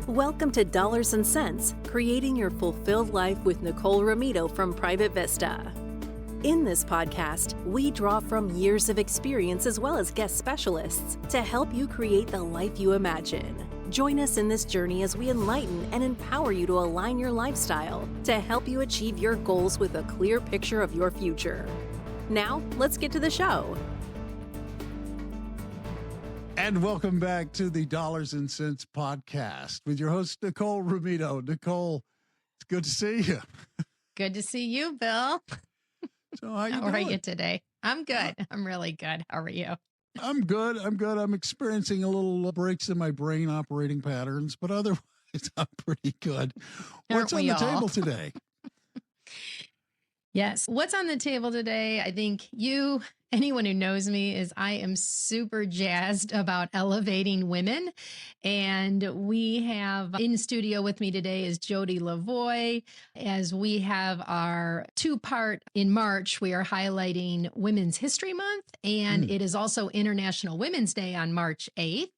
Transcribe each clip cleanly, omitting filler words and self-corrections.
Welcome to Dollars and Cents, Creating Your Fulfilled Life with Nicole Romito from Private Vista. In this podcast, we draw from years of experience as well as guest specialists to help you create the life you imagine. Join us in this journey as we enlighten and empower you to align your lifestyle to help you achieve your goals with a clear picture of your future. Now, let's get to the show. And welcome back to the Dollars and Cents podcast with your host, Nicole Romito. Nicole, it's good to see you. Good to see you, Bill. So how you How doing? are you today? I'm good. I'm really good. How are you? I'm good. I'm experiencing a little breaks in my brain operating patterns, but otherwise I'm pretty good. What's on the table today? Yes. What's on the table today? I think anyone who knows me I am super jazzed about elevating women. And we have in studio with me today is Jody LaVoie. As we have our two-part in March, we are highlighting Women's History Month. And it is also International Women's Day on March 8th.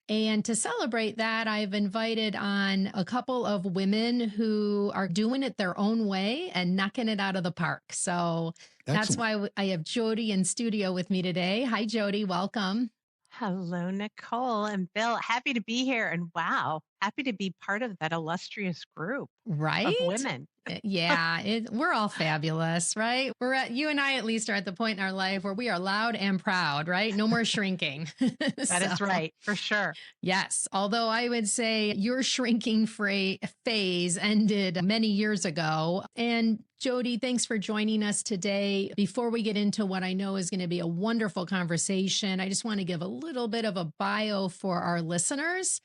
And to celebrate that, I've invited on a couple of women who are doing it their own way and knocking it out of the park. So that's why I have Jody in studio with me today. Hi, Jody. Welcome. Hello, Nicole and Bill. Happy to be here. And wow, happy to be part of that illustrious group of women. Yeah, we're all fabulous, right? You and I at least are at the point in our life where we are loud and proud, right? No more shrinking. That is right, for sure. Yes. Although I would say your shrinking phase ended many years ago. And Jody, thanks for joining us today. Before we get into what I know is going to be a wonderful conversation, I just want to give a little bit of a bio for our listeners.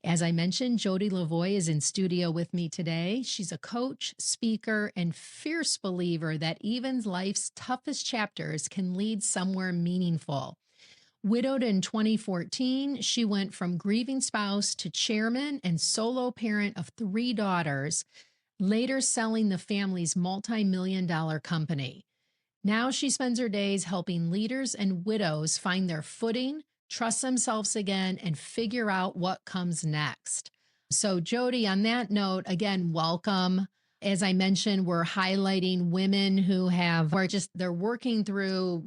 As I mentioned, Jody LaVoie is in studio with me today. She's a coach, speaker, and fierce believer that even life's toughest chapters can lead somewhere meaningful. Widowed in 2014, she went from grieving spouse to chairman and solo parent of 3 daughters, later selling the family's multimillion-dollar company. Now she spends her days helping leaders and widows find their footing, trust themselves again, and figure out what comes next. So Jody, on that note, again, welcome. As I mentioned, we're highlighting women who they're working through,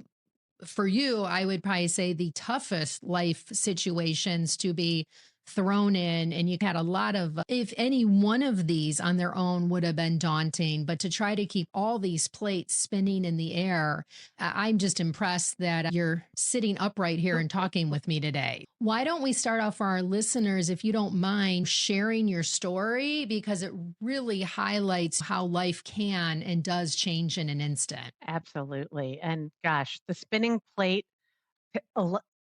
for you, I would probably say the toughest life situations to be thrown in. And you had a lot of, if any one of these on their own would have been daunting, but to try to keep all these plates spinning in the air, I'm just impressed that you're sitting upright here and talking with me today. Why don't we start off for our listeners, if you don't mind, sharing your story, because it really highlights how life can and does change in an instant. Absolutely. And gosh, the spinning plate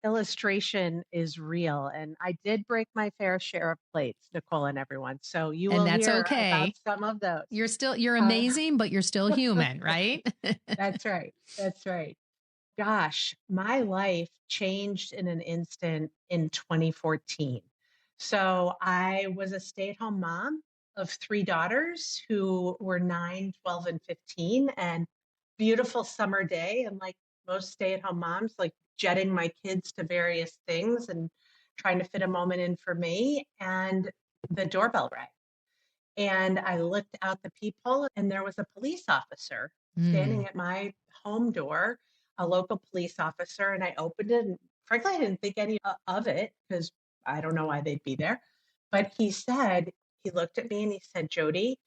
illustration is real. And I did break my fair share of plates, Nicole and everyone. So you will hear about some of those. You're amazing, but you're still human, right? That's right. That's right. Gosh, my life changed in an instant in 2014. So I was a stay-at-home mom of 3 daughters who were 9, 12, and 15, and beautiful summer day. And like most stay-at-home moms, like jetting my kids to various things and trying to fit a moment in for me. And the doorbell rang. And I looked out the peephole and there was a police officer standing at my home door, a local police officer. And I opened it. And frankly, I didn't think any of it because I don't know why they'd be there. But he looked at me and he said, "Jody,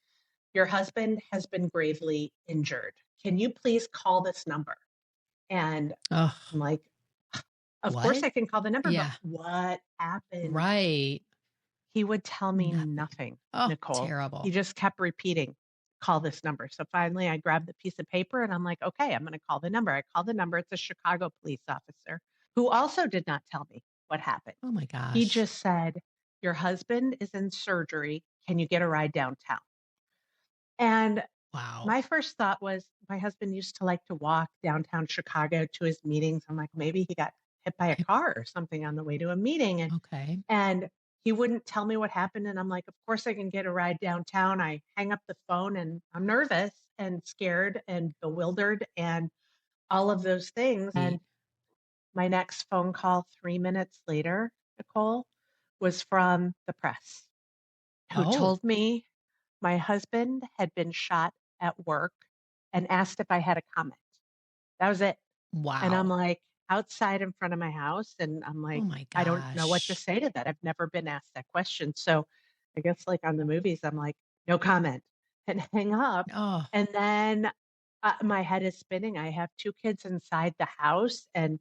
your husband has been gravely injured. Can you please call this number?" And I'm like, of course I can call the number, but what happened? Right. He would tell me nothing, Nicole. Terrible. He just kept repeating, "Call this number." So finally I grabbed the piece of paper and I'm like, okay, I'm going to call the number. I called the number. It's a Chicago police officer who also did not tell me what happened. Oh my gosh. He just said, "Your husband is in surgery. Can you get a ride downtown?" And my first thought was, my husband used to like to walk downtown Chicago to his meetings. I'm like, maybe he got hit by a car or something on the way to a meeting. And he wouldn't tell me what happened. And I'm like, of course I can get a ride downtown. I hang up the phone and I'm nervous and scared and bewildered and all of those things. And my next phone call 3 minutes later, Nicole, was from the press, who Oh, told me my husband had been shot at work and asked if I had a comment. That was it. And I'm wow. like outside in front of my house, and I'm Oh like, my I don't know what to gosh. say to that. I've never been asked that question. So I guess like on the movies, I'm like, no comment and hang up. Oh, And then my head is spinning. I have two kids inside the house, and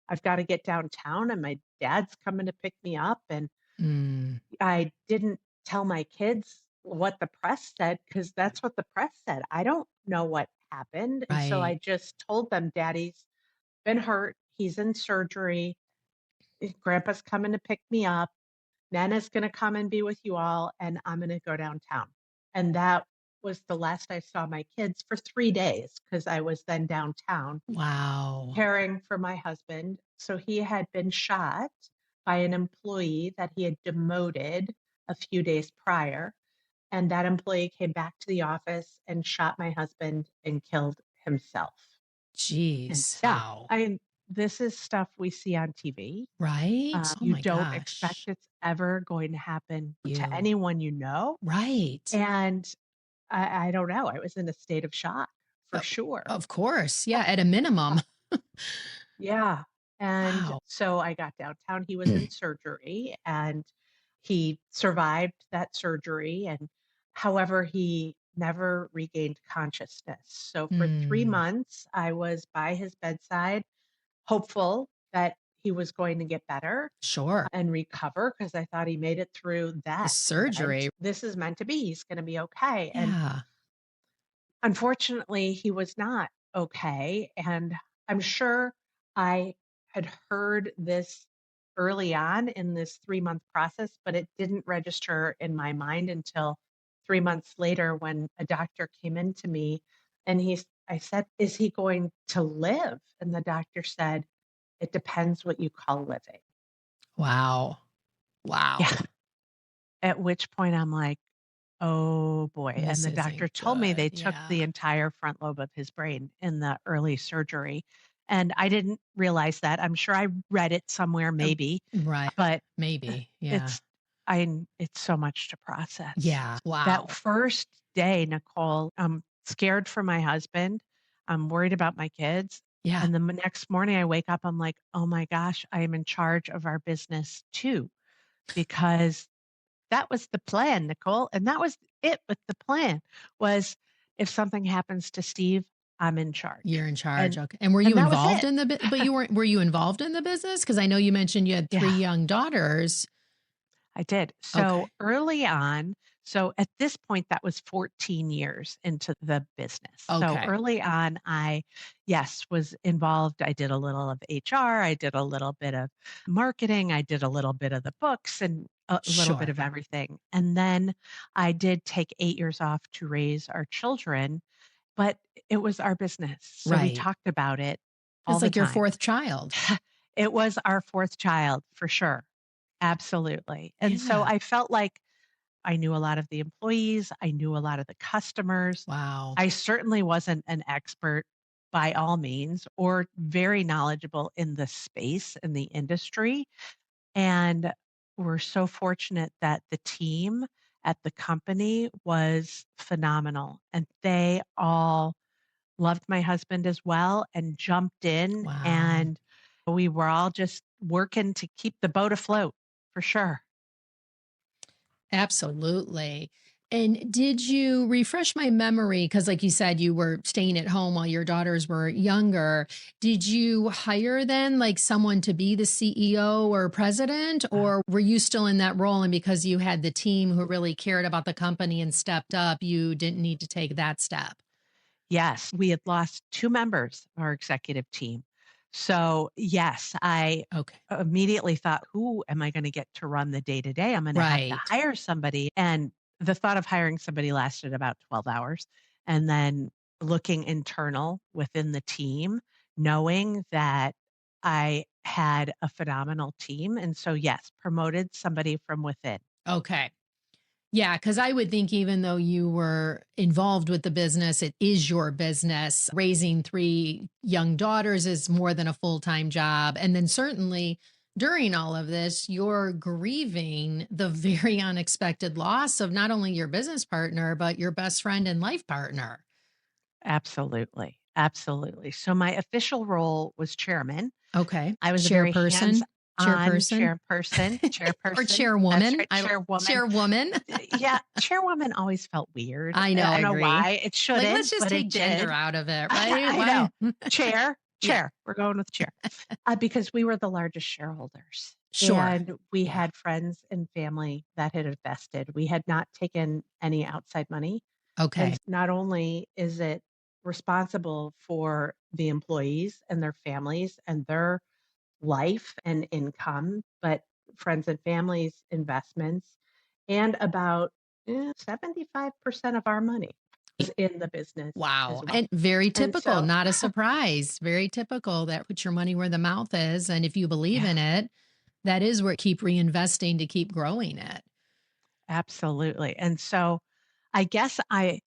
I've got to get downtown, and my dad's coming to pick me up. And mm, I didn't tell my kids what the press said because that's what the press said. I don't know what happened. And so right. I just told them, Daddy's been hurt. He's in surgery. Grandpa's coming to pick me up. Nana's going to come and be with you all, and I'm going to go downtown. And that was the last I saw my kids for 3 days because I was then downtown Wow. caring for my husband. So he had been shot by an employee that he had demoted a few days prior. And that employee came back to the office and shot my husband and killed himself. And Jeez. yeah, Wow. this is stuff we see on TV. Right? Oh You my don't expect gosh. it's ever going to happen to You. anyone you know. Right. And I don't know. I was in a state of shock for Uh, sure. Of course. Yeah. At a minimum. Yeah. And Wow. so I got downtown. He was in surgery and he survived that surgery. And however, he never regained consciousness. So for 3 months, I was by his bedside, hopeful that he was going to get better Sure. and recover because I thought he made it through The that event. surgery. This is meant to be. He's going to be okay. And Yeah. unfortunately, he was not okay. And I'm sure I had heard this early on in this 3 month process, but it didn't register in my mind until 3 months later when a doctor came in to me and I said, is he going to live? And the doctor said, it depends what you call living. Wow. Wow. Yeah. At which point I'm like, oh boy. And This the doctor isn't told me they good. took Yeah. the entire front lobe of his brain in the early surgery. And I didn't realize that. I'm sure I read it somewhere, maybe, Right. but Maybe. Yeah. it's so much to process. Yeah. Wow. That first day, Nicole, I'm scared for my husband. I'm worried about my kids. Yeah. And the next morning I wake up, I'm like, oh my gosh, I am in charge of our business too, because that was the plan, Nicole. And that was it with the plan was if something happens to Steve, I'm in charge. You're in charge. And, Okay. And were and you that was involved it. in but were you involved in the business? Because I know you mentioned you had 3 Yeah, young daughters. I did. So Okay. early on, so at this point, that was 14 years into the business. So Okay. early on, yes, was involved. I did a little of HR. I did a little bit of marketing. I did a little bit of the books and a little bit Sure. of everything. And then I did take 8 years off to raise our children, but it was our business. So we Right. talked about it all It's the like your time. 4th child. It was our fourth child for sure. Absolutely. And so Yeah. I felt like I knew a lot of the employees. I knew a lot of the customers. Wow. I certainly wasn't an expert by all means or very knowledgeable in the space, in the industry. And we're so fortunate that the team at the company was phenomenal. And they all loved my husband as well and jumped in. Wow. And we were all just working to keep the boat afloat for sure. Absolutely. And did you refresh my memory? Because, like you said, you were staying at home while your daughters were younger. Did you hire then, like someone to be the CEO or president, or were you still in that role? And because you had the team who really cared about the company and stepped up, you didn't need to take that step? Yes, we had lost 2 members of our executive team. So, yes, I Okay. immediately thought, who am I going to get to run the day to day? I'm going to have to Right. hire somebody. And the thought of hiring somebody lasted about 12 hours. And then looking internal within the team, knowing that I had a phenomenal team. And so, yes, promoted somebody from within. Okay. Yeah, because I would think even though you were involved with the business, it is your business. Raising 3 young daughters is more than a full-time job. And then certainly during all of this, you're grieving the very unexpected loss of not only your business partner, but your best friend and life partner. Absolutely. Absolutely. So my official role was chairman. Okay. I was a very Chairperson, hands-on chairperson, chairperson. or That's chairwoman. right, chairwoman. Chairwoman. Yeah, chairwoman always felt weird. I know. I I don't know agree. why. It Like, let's shouldn't, just but it take gender did. out of it, I right? know. Why? Chair, Yeah. chair. We're going with chair. Because we were the largest shareholders. Sure. And we Yeah. had friends and family that had invested. We had not taken any outside money. Okay. And not only is it responsible for the employees and their families and their life and income, but friends and families' investments, and about 75% of our money is in the business as Wow. well. And very And typical, so, not a surprise. Very typical that put your money where the mouth is. And if you believe yeah, in it, that is where keep reinvesting to keep growing it. absolutely. And so I guess I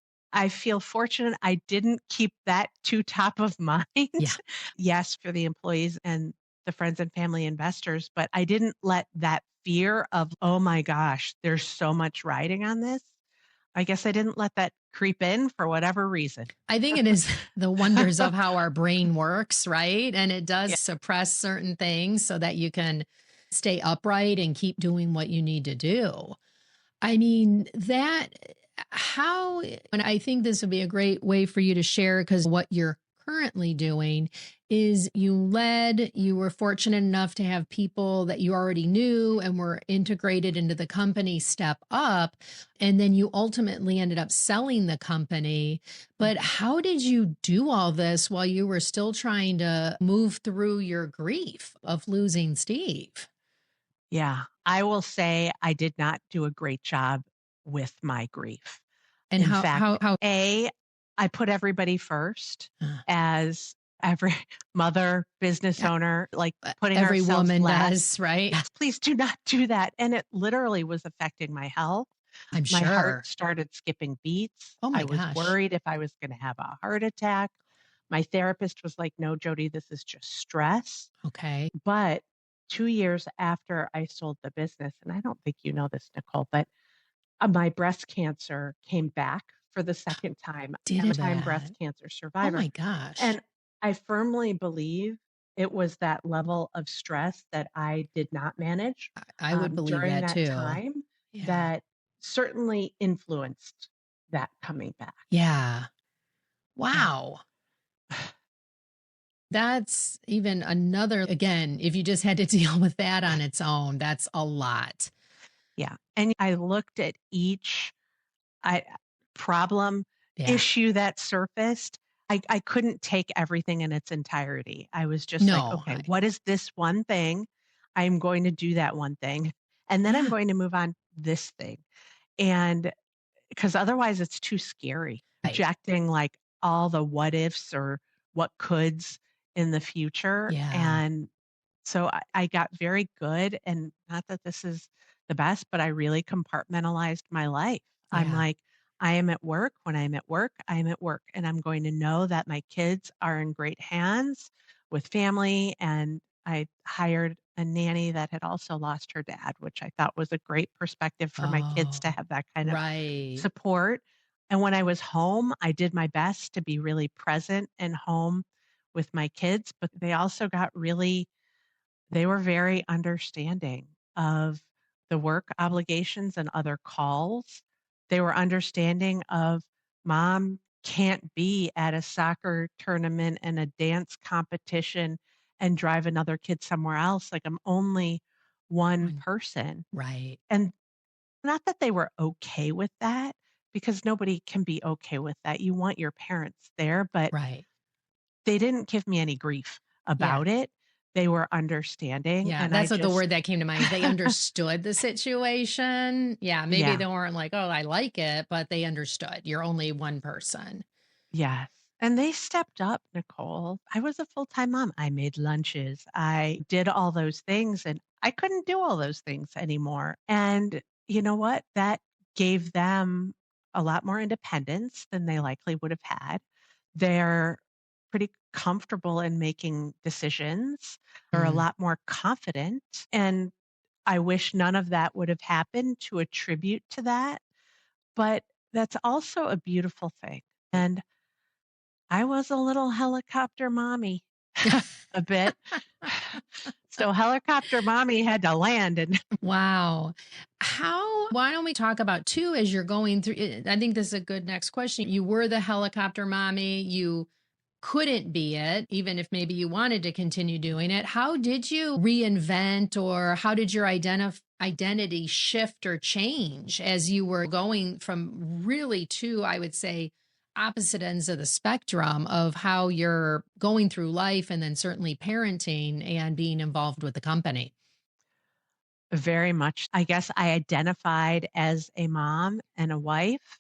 feel fortunate I didn't keep that too top of mind. Yeah. Yes, for the employees and the friends and family investors, but I didn't let that fear of, oh my gosh, there's so much riding on this. I guess I didn't let that creep in for whatever reason. I think it is the wonders of how our brain works, right? And it does Yeah. suppress certain things so that you can stay upright and keep doing what you need to do. I mean, and I think this would be a great way for you to share, because what you're currently doing is you were fortunate enough to have people that you already knew and were integrated into the company step up. And then you ultimately ended up selling the company. But how did you do all this while you were still trying to move through your grief of losing Steve? Yeah, I will say I did not do a great job with my grief. And In fact, how, I put everybody first uh, as every mother, business yeah, owner, like putting every ourselves woman last. does, right? Yes, please do not do that. And it literally was affecting my health. I'm My heart sure. started skipping beats. Oh I my was gosh. worried if I was going to have a heart attack. My therapist was like, no, Jody, this is just stress. Okay. But 2 years after I sold the business, and I don't think you know this, Nicole, but my breast cancer came back for the second time. Did I'm a it time breast that? cancer Oh survivor. my gosh. And I firmly believe it was that level of stress that I did not manage I would believe during that that too. time Yeah. that certainly influenced that coming back. Yeah. Yeah. Wow. That's even another, again, if you just had to deal with that on its own, that's a lot. Yeah. And I looked at each I problem, Yeah. issue that surfaced. I couldn't take everything in its entirety. I was just like, No. okay, what is this one thing? I'm going to do that one thing. And then I'm Yeah. going to move on this thing. And because otherwise it's too scary. Right. Projecting like all the what ifs or what coulds in the future. Yeah. And so I got very good. And not that this is the best, but I really compartmentalized my life. I'm Yeah. like, I am at work. When I'm at work, I'm at work. And I'm going to know that my kids are in great hands with family. And I hired a nanny that had also lost her dad, which I thought was a great perspective for my kids to Oh, have that kind of right. support. And when I was home, I did my best to be really present and home with my kids, but they were very understanding of the work obligations and other calls. They were understanding of mom can't be at a soccer tournament and a dance competition and drive another kid somewhere else. Like I'm only one person. Right. And not that they were okay with that, because nobody can be okay with that. You want your parents there, but Right. they didn't give me any grief Yeah. about it. They were understanding. Yeah. And That's what the word that came to mind. They understood the situation. Yeah. Maybe yeah, they weren't like, oh, I like it, but they understood. You're only one person. yes. And they stepped up, Nicole. I was a full-time mom. I made lunches. I did all those things and I couldn't do all those things anymore. And you know what? That gave them a lot more independence than they likely would have had. Their pretty comfortable in making decisions. They're a Mm. lot more confident. And I wish none of that would have happened to attribute to that. But that's also a beautiful thing. And I was a little helicopter mommy a bit. So helicopter mommy had to land and Wow. Why don't we talk about too, as you're going through, I think this is a good next question. You were the helicopter mommy. You couldn't be it, even if maybe you wanted to continue doing it. How did you reinvent, or how did your identity shift or change as you were going from really two, I would say, opposite ends of the spectrum of how you're going through life and then certainly parenting and being involved with the company? very much, I guess I identified as a mom and a wife.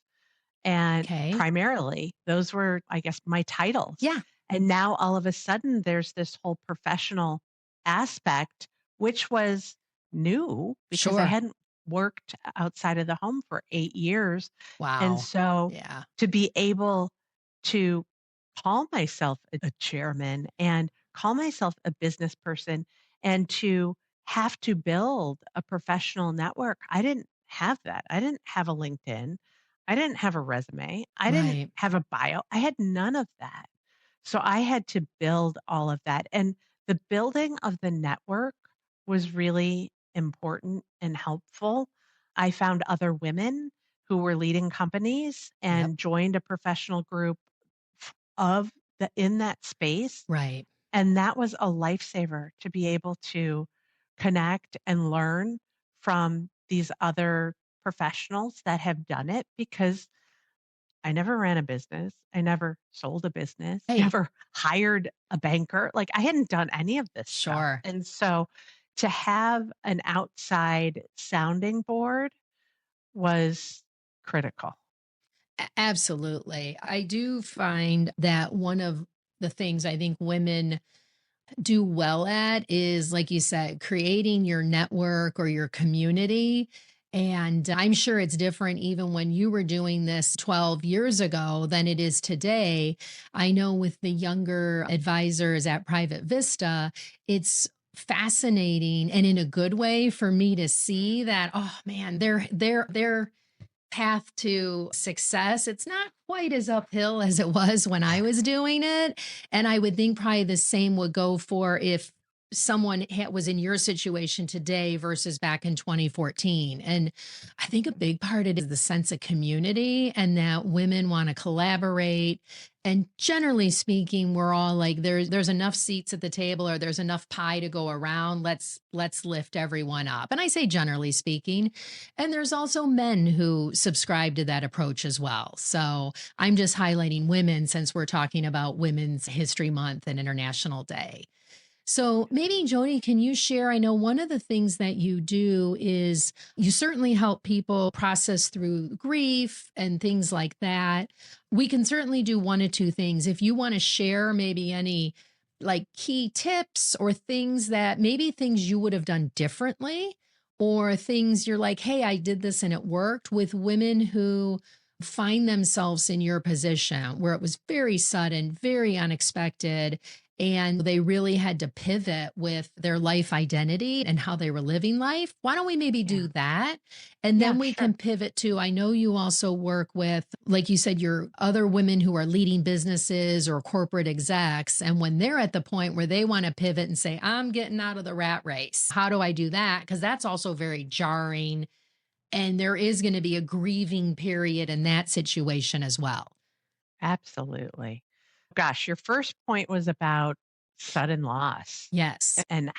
And Okay. primarily, those were, I guess, my titles. Yeah, And now all of a sudden, there's this whole professional aspect, which was new because I sure. hadn't worked outside of the home for 8 years. And Wow. so Yeah. to be able to call myself a chairman and call myself a business person and to have to build a professional network, I didn't have that. I didn't have a LinkedIn. I didn't have a resume. I didn't Right. have a bio. I had none of that. So I had to build all of that. And the building of the network was really important and helpful. I found other women who were leading companies Yep. and joined a professional group of the in that space. Right. And that was a lifesaver to be able to connect and learn from these other professionals that have done it because I never ran a business. I never sold a business, Hey, never hired a banker. Like I hadn't done any of this stuff. sure. And so to have an outside sounding board was critical. Absolutely. I do find that one of the things I think women do well at is, like you said, creating your network or your community. And I'm sure it's different even when you were doing this 12 years ago than it is today. I know with the younger advisors at Private Vista, it's fascinating and in a good way for me to see that, oh man, they're path to success, it's not quite as uphill as it was when I was doing it. And I would think probably the same would go for if someone was in your situation today versus back in 2014. And I think a big part of it is the sense of community and that women want to collaborate. And generally speaking, we're all like, there's enough seats at the table or there's enough pie to go around. Let's lift everyone up. And I say generally speaking. And there's also men who subscribe to that approach as well. So I'm just highlighting women since we're talking about Women's History Month and International Day. So maybe, Jody, can you share? I know one of the things that you do is you certainly help people process through grief and things like that. We can certainly do one or two things. If you want to share maybe any like key tips or things that maybe things you would have done differently, or things you're like, hey, I did this and it worked, with women who find themselves in your position where it was very sudden, very unexpected, and they really had to pivot with their life identity and how they were living life. Why don't we maybe Yeah. do that? And Yeah, then we sure. can pivot to, I know you also work with, like you said, your other women who are leading businesses or corporate execs. And when they're at the point where they want to pivot and say, I'm getting out of the rat race, how do I do that? Because that's also very jarring. And there is going to be a grieving period in that situation as well. Absolutely. Gosh, your first point was about sudden loss Yes. and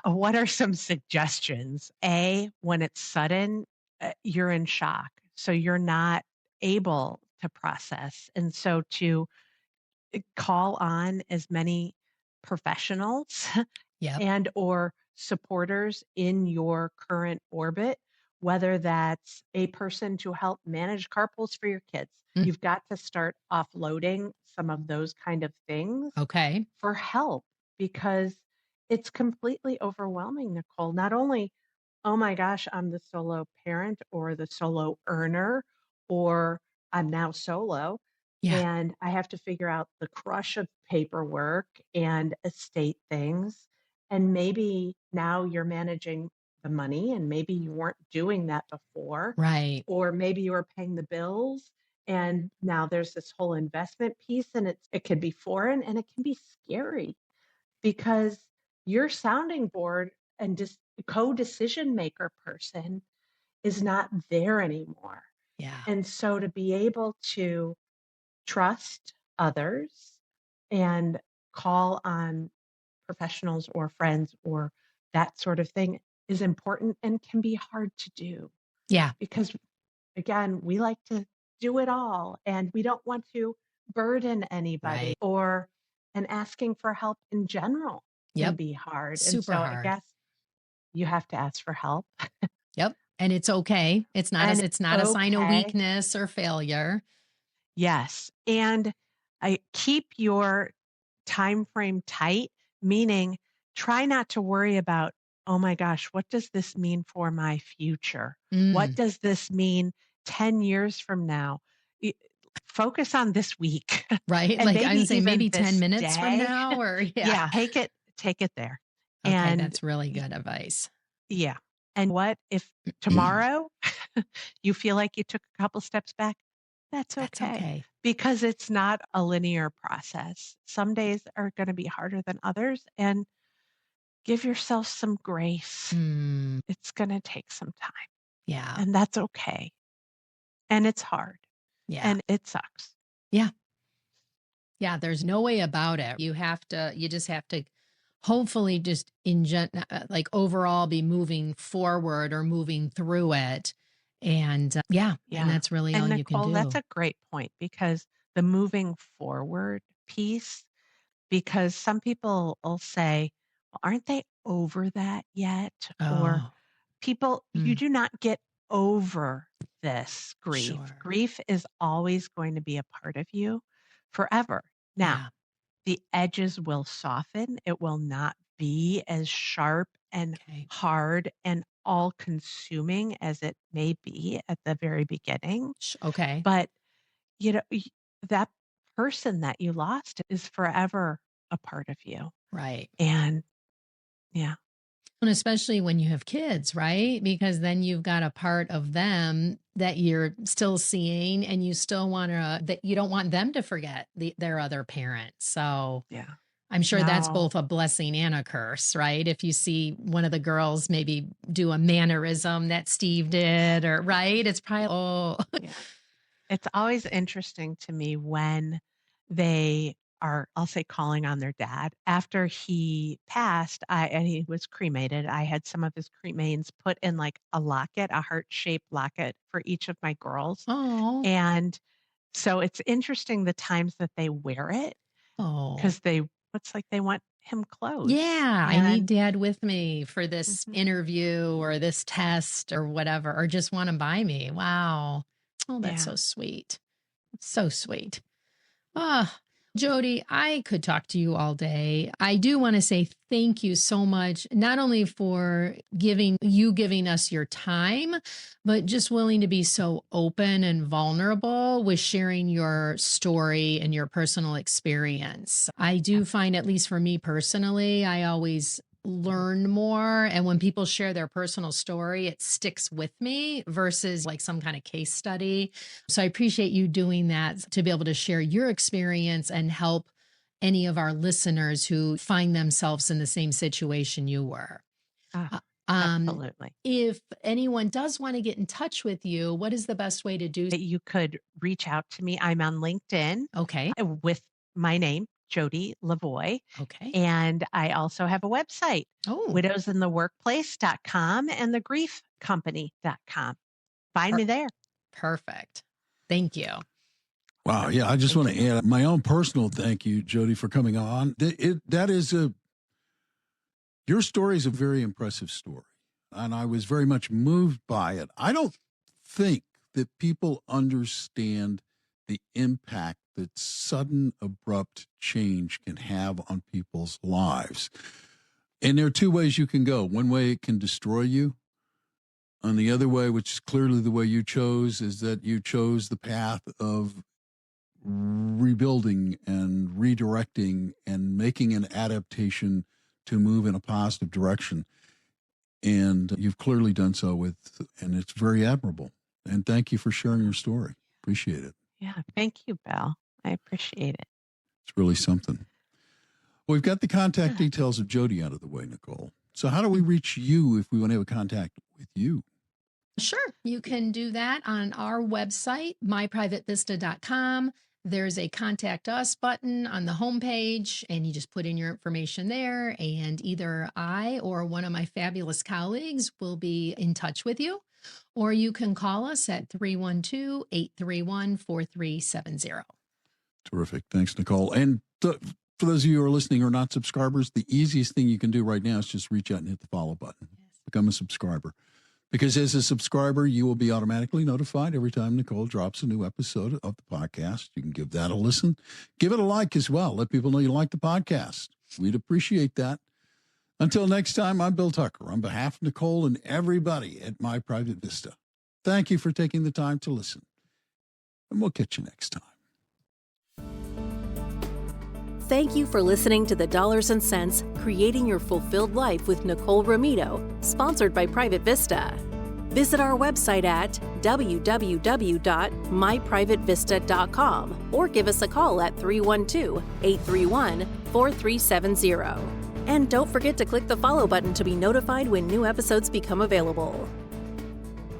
what are some suggestions? When it's sudden, you're in shock. So you're not able to process. And so to call on as many professionals Yep. and or supporters in your current orbit, whether that's a person to help manage carpools for your kids. Mm. You've got to start offloading some of those kind of things Okay. for help because it's completely overwhelming, Nicole. Not only, oh my gosh, I'm the solo parent or the solo earner, or I'm now solo. Yeah. And I have to figure out the crush of paperwork and estate things. And maybe now you're managing the money and maybe you weren't doing that before. Right. Or maybe you were paying the bills and now there's this whole investment piece and it can be foreign and it can be scary because your sounding board and just co-decision maker person is not there anymore. Yeah. And so to be able to trust others and call on professionals or friends or that sort of thing is important and can be hard to do Yeah. because again, we like to do it all and we don't want to burden anybody Right. and asking for help in general can Yep. be hard. And Super so I hard. guess you have to ask for help. Yep. And it's okay. It's not And it's not a sign of okay. weakness or failure. Yes. And I keep your time frame tight, meaning try not to worry about, oh my gosh, what does this mean for my future? What does this mean 10 years from now? Focus on this week. Right. And Like maybe I'm saying even maybe 10 this minutes from day. now or Yeah, take it there. Okay, And that's really good advice. yeah. And what if tomorrow you feel like you took a couple steps back? That's That's okay. okay. Because it's not a linear process. Some days are going to be harder than others and give yourself some grace. Mm, It's going to take some time yeah. and that's okay. And it's hard Yeah. and it sucks. Yeah. Yeah. There's no way about it. You just have to hopefully just like overall be moving forward or moving through it. And Yeah. and that's really And all you can Nicole, do. that's a great point because the moving forward piece, because some people will say, well, aren't they over that yet? Or Oh, people, you do not get over this grief. sure. Grief is always going to be a part of you forever. Now, Yeah. the edges will soften. It will not be as sharp and Okay. hard and all consuming as it may be at the very beginning. Okay. But, that person that you lost is forever a part of you. Right. And yeah. And especially when you have kids, right? Because then you've got a part of them that you're still seeing and you still that you don't want them to forget their other parent. So Yeah. I'm sure that's No. both a blessing and a curse, right? If you see one of the girls maybe do a mannerism that Steve did, or right, it's probably, Yeah. It's always interesting to me when they are, I'll say, calling on their dad. After he passed, and he was cremated, I had some of his cremains put in like a locket, a heart-shaped locket for each of my girls. oh, And so it's interesting the times that they wear it oh, because it's like they want him close. yeah, I need And dad with me for this Mhm. interview or this test or whatever, or just want him by me. Wow. Oh, that's Yeah. so sweet. So sweet. Ah, Jody, I could talk to you all day. I do want to say thank you so much, not only for giving us your time, but just willing to be so open and vulnerable with sharing your story and your personal experience. I do find, at least for me personally, I always learn more. And when people share their personal story, it sticks with me versus like some kind of case study. So I appreciate you doing that to be able to share your experience and help any of our listeners who find themselves in the same situation you were. Absolutely. If anyone does want to get in touch with you, what is the best way to do so? You could reach out to me. I'm on LinkedIn Okay. with my name, Jody LaVoie. Okay. And I also have a website, Oh, widowsintheworkplace.com and thegriefcompany.com. Find me there. perfect. Thank you. Wow. Yeah. I just want to add my own personal thank you, Jody, for coming on. Your story is a very impressive story. And I was very much moved by it. I don't think that people understand the impact that sudden, abrupt change can have on people's lives. And there are two ways you can go. One way, it can destroy you. And the other way, which is clearly the way you chose, is that you chose the path of rebuilding and redirecting and making an adaptation to move in a positive direction. And you've clearly done so and it's very admirable. And thank you for sharing your story. Appreciate it. Yeah. Thank you, Bill. I appreciate it. It's really something. Well, we've got the contact details of Jody out of the way, Nicole. So how do we reach you if we want to have a contact with you? Sure. You can do that on our website, myprivatevista.com. There's a contact us button on the homepage, and you just put in your information there, and either I or one of my fabulous colleagues will be in touch with you, or you can call us at 312-831-4370. Terrific. Thanks, Nicole. And for those of you who are listening who are not subscribers, the easiest thing you can do right now is just reach out and hit the follow button. Yes. Become a subscriber. Because as a subscriber, you will be automatically notified every time Nicole drops a new episode of the podcast. You can give that a listen. Give it a like as well. Let people know you like the podcast. We'd appreciate that. Until next time, I'm Bill Tucker. On behalf of Nicole and everybody at My Private Vista, thank you for taking the time to listen. And we'll catch you next time. Thank you for listening to the Dollars and Cents Creating Your Fulfilled Life with Nicole Romito, sponsored by Private Vista. Visit our website at www.myprivatevista.com or give us a call at 312-831-4370. And don't forget to click the follow button to be notified when new episodes become available.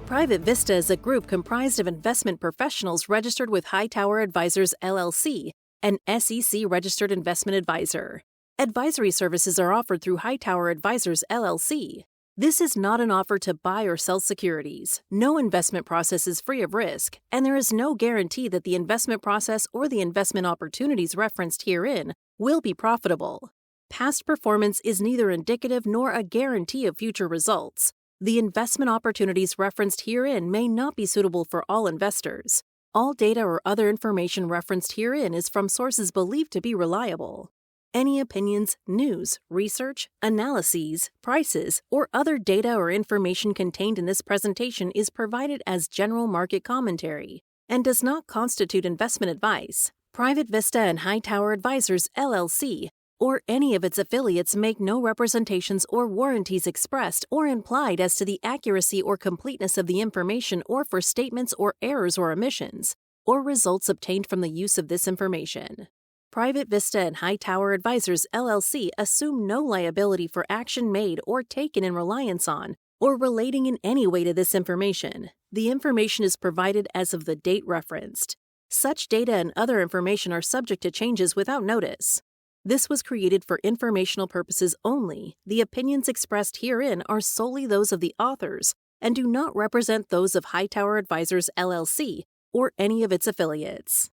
Private Vista is a group comprised of investment professionals registered with Hightower Advisors, LLC, an SEC-registered investment advisor. Advisory services are offered through Hightower Advisors, LLC. This is not an offer to buy or sell securities. No investment process is free of risk, and there is no guarantee that the investment process or the investment opportunities referenced herein will be profitable. Past performance is neither indicative nor a guarantee of future results. The investment opportunities referenced herein may not be suitable for all investors. All data or other information referenced herein is from sources believed to be reliable. Any opinions, news, research, analyses, prices, or other data or information contained in this presentation is provided as general market commentary and does not constitute investment advice. Private Vista and Hightower Advisors, LLC, or any of its affiliates make no representations or warranties expressed or implied as to the accuracy or completeness of the information or for statements or errors or omissions, or results obtained from the use of this information. Private Vista and Hightower Advisors, LLC assume no liability for action made or taken in reliance on or relating in any way to this information. The information is provided as of the date referenced. Such data and other information are subject to changes without notice. This was created for informational purposes only. The opinions expressed herein are solely those of the authors and do not represent those of Hightower Advisors, LLC, or any of its affiliates.